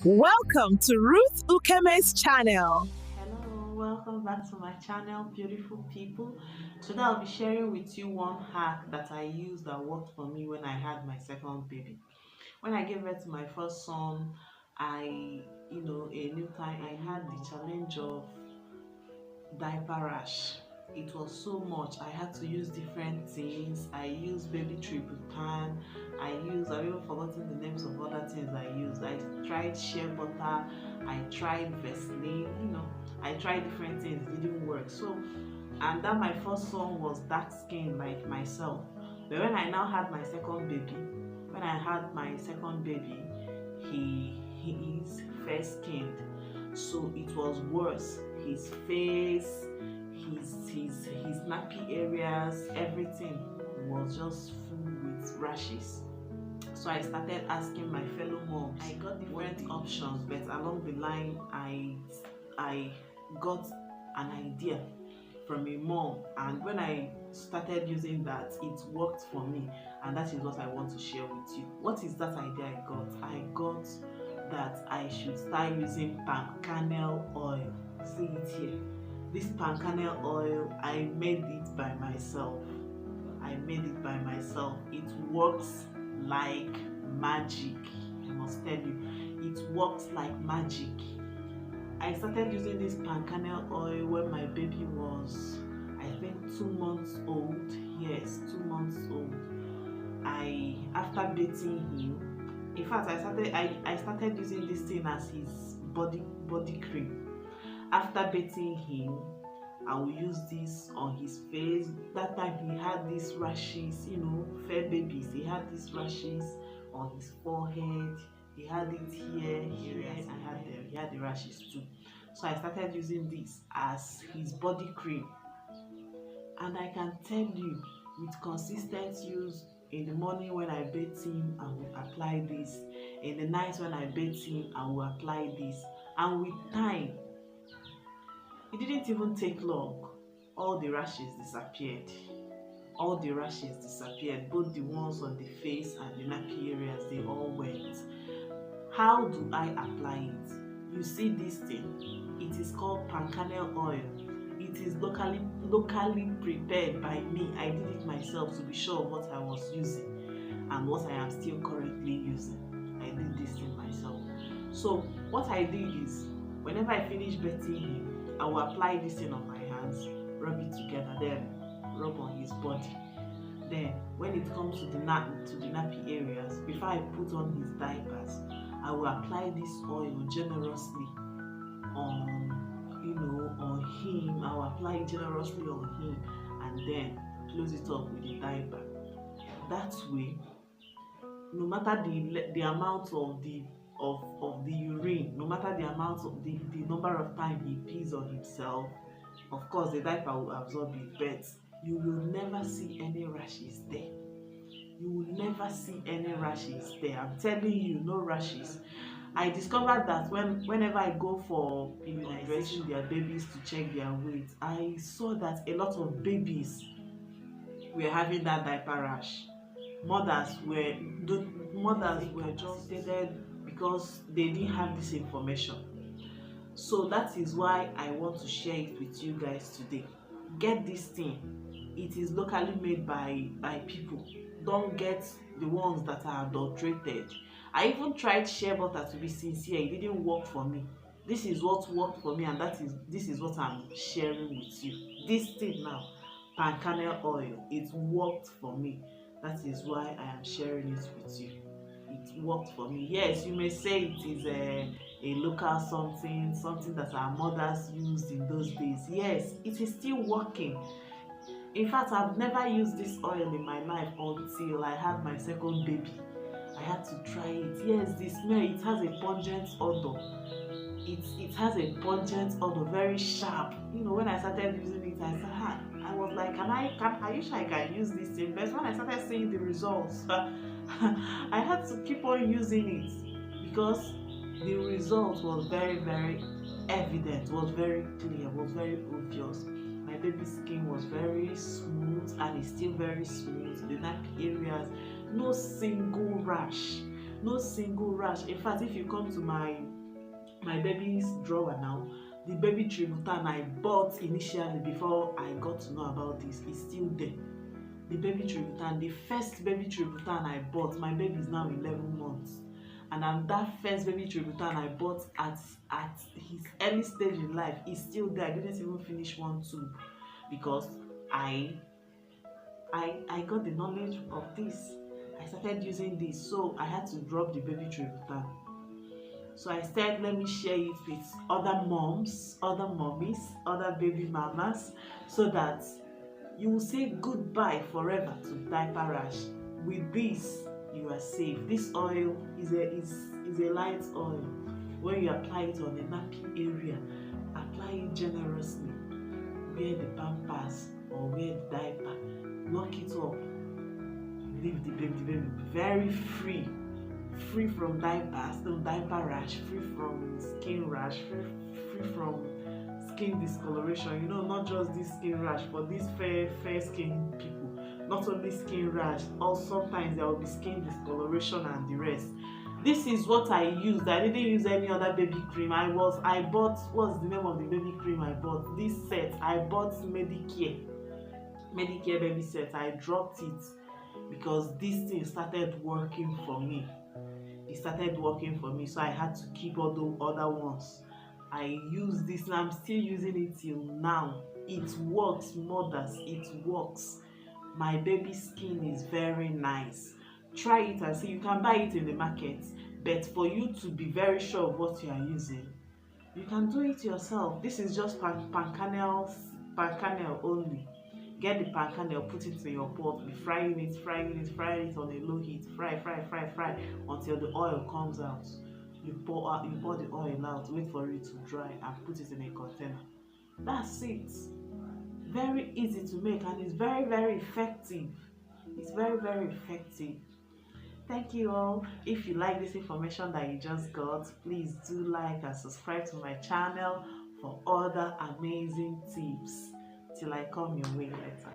Welcome to Ruth Ukeme's channel. Hello, welcome back to my channel, beautiful people. Today I'll be sharing with you one hack that I used that worked for me when I had my second baby. When I gave birth to my first son, a new time I had the challenge of diaper rash. It was so much. I had to use different things. I used baby triple pan. I've even forgotten the names of other things I used. I tried shea butter. I tried Vaseline. I tried different things. It didn't work. So, and that my first son was dark skinned like myself. But when I now had my second baby, he is fair skinned. So it was worse. His face, his nappy areas, everything was just full with rashes. So I started asking my fellow moms. I got different options, but along the line I got an idea from a mom, and when I started using that, it worked for me, and that is what I want to share with you. What is that idea I got? I got that I should start using palm kernel oil. See it here. This palm kernel oil, I made it by myself. It works like magic. I must tell you, it works like magic. I started using this palm kernel oil when my baby was, I think, 2 months old. Yes, 2 months old. After bathing him, in fact, I started using this thing as his body cream. After bathing him, I will use this on his face. That time he had these rashes, fair babies. He had these rashes on his forehead. He had it here, yes, he had the rashes too. So I started using this as his body cream. And I can tell you, with consistent use, in the morning when I bathe him, I will apply this. In the night when I bathe him, I will apply this. And with time, it didn't even take long. All the rashes disappeared. Both the ones on the face and the nappy areas, they all went. How do I apply it? You see this thing? It is called palm kernel oil. It is locally prepared by me. I did it myself to be sure of what I was using and what I am still currently using. I did this thing myself. So what I did is, whenever I finish bathing him, I will apply this thing on my hands, rub it together, then rub on his body. Then when it comes to the nappy areas, before I put on his diapers, I will apply this oil generously on him. I will apply it generously on him and then close it up with the diaper. That way, no matter the amount of the urine, no matter the amount of the number of time he pees on himself, of course the diaper will absorb it, but you will never see any rashes there. I'm telling you, no rashes. I discovered that whenever I go for immunization their babies to check their weight, I saw that a lot of babies were having that diaper rash. Mothers were just stated because they didn't have this information. So that is why I want to share it with you guys today. Get this thing. It is locally made by people. Don't get the ones that are adulterated. I even tried shea butter, to be sincere. It didn't work for me. This is what worked for me, and this is what I'm sharing with you. This thing now, palm kernel oil, it worked for me. That is why I am sharing it with you. It worked for me. Yes, you may say it is a local something that our mothers used in those days. Yes, it is still working. In fact, I've never used this oil in my life until I had my second baby. I had to try it. Yes, the smell, it has a pungent odor. It has a pungent odor, very sharp. When I started using it, I was like, I wish I can use this thing. But when I started seeing the results, I had to keep on using it because the result was very, very evident, was very clear, was very obvious. My baby's skin was very smooth and is still very smooth. The nappy areas, no single rash. In fact, if you come to my my baby's drawer now, the baby tributan I bought initially before I got to know about this is still there. The baby tributan, the first baby tributan I bought, my baby is now 11 months, and that first baby tributan I bought at his early stage in life is still there. I didn't even finish one tube because I got the knowledge of this. I started using this, so I had to drop the baby tributan. So I said, let me share it with other moms, other mommies, other baby mamas, so that you will say goodbye forever to diaper rash. With this, you are safe. This oil is a light oil. When you apply it on the nappy area, apply it generously. Wear the pampers or wear the diaper. Lock it up. Leave the baby very free. Free from diapers, no diaper rash, free from skin rash, free from skin discoloration. You know, not just this skin rash, but these fair skin people. Not only skin rash, also sometimes there will be skin discoloration and the rest. This is what I used. I didn't use any other baby cream. I bought, what's the name of the baby cream I bought? This set I bought Medicare baby set. I dropped it because this thing started working for me. It started working for me, so I had to keep all the other ones. I use this and I'm still using it till now. It works, mothers, it works. My baby skin is very nice. Try it and see. You can buy it in the market, but for you to be very sure of what you are using, you can do it yourself. This is just pan kernel only. Get the pan kernel, put it in your pot, be frying it on a low heat. Fry until the oil comes out. You pour the oil out, wait for it to dry, and put it in a container. That's it. Very easy to make, and it's very effective. It's very effective. Thank you all. If you like this information that you just got, please do like and subscribe to my channel for other amazing tips. Till I come your way later.